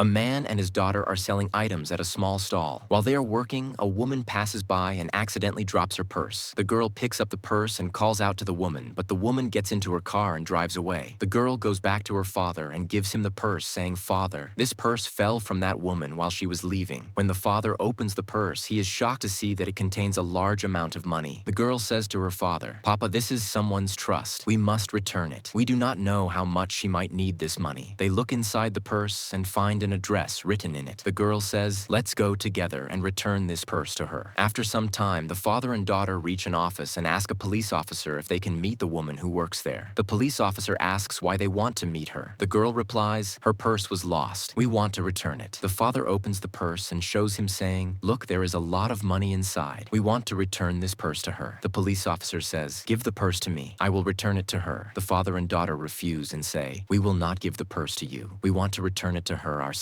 A man and his daughter are selling items at a small stall. While they are working, a woman passes by and accidentally drops her purse. The girl picks up the purse and calls out to the woman, but the woman gets into her car and drives away. The girl goes back to her father and gives him the purse, saying, "Father, this purse fell from that woman while she was leaving." When the father opens the purse, he is shocked to see that it contains a large amount of money. The girl says to her father, "Papa, this is someone's trust. We must return it. We do not know how much she might need this money." They look inside the purse and find an address written in it. The girl says, "Let's go together and return this purse to her." After some time, the father and daughter reach an office and ask a police officer if they can meet the woman who works there. The police officer asks why they want to meet her. The girl replies, "Her purse was lost. We want to return it." The father opens the purse and shows him, saying, "Look, there is a lot of money inside. We want to return this purse to her." The police officer says, "Give the purse to me. I will return it to her." The father and daughter refuse and say, "We will not give the purse to you. We want to return it to her ourselves."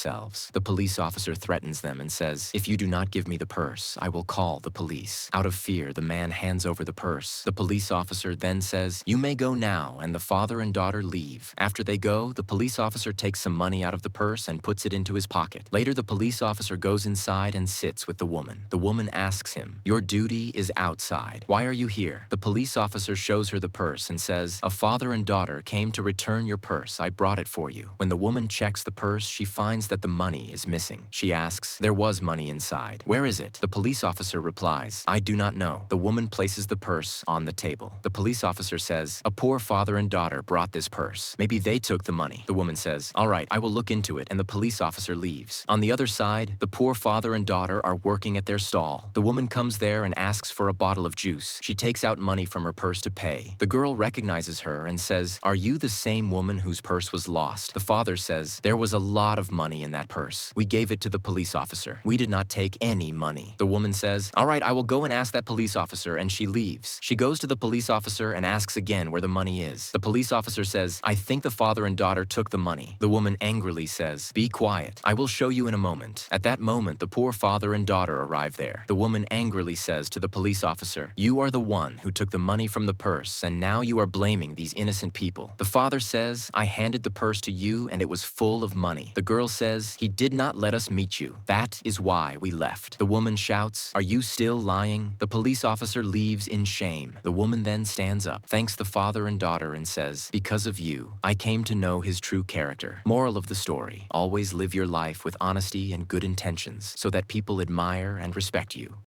The police officer threatens them and says, "If you do not give me the purse, I will call the police." Out of fear, the man hands over the purse. The police officer then says, "You may go now," and the father and daughter leave. After they go, the police officer takes some money out of the purse and puts it into his pocket. Later, the police officer goes inside and sits with the woman. The woman asks him, "Your duty is outside. Why are you here?" The police officer shows her the purse and says, "A father and daughter came to return your purse. I brought it for you." When the woman checks the purse, she finds that the money is missing. She asks, "There was money inside. Where is it?" The police officer replies, "I do not know." The woman places the purse on the table. The police officer says, "A poor father and daughter brought this purse. Maybe they took the money." The woman says, "All right, I will look into it," and the police officer leaves. On the other side, the poor father and daughter are working at their stall. The woman comes there and asks for a bottle of juice. She takes out money from her purse to pay. The girl recognizes her and says, "Are you the same woman whose purse was lost?" The father says, "There was a lot of money in that purse. We gave it to the police officer. We did not take any money." The woman says, "All right, I will go and ask that police officer," and she leaves. She goes to the police officer and asks again where the money is. The police officer says, "I think the father and daughter took the money." The woman angrily says, "Be quiet. I will show you in a moment." At that moment, the poor father and daughter arrive there. The woman angrily says to the police officer, "You are the one who took the money from the purse, and now you are blaming these innocent people." The father says, "I handed the purse to you and it was full of money." The girl says, "He did not let us meet you. That is why we left." The woman shouts, "Are you still lying?" The police officer leaves in shame. The woman then stands up, thanks the father and daughter, and says, "Because of you, I came to know his true character." Moral of the story: always live your life with honesty and good intentions so that people admire and respect you.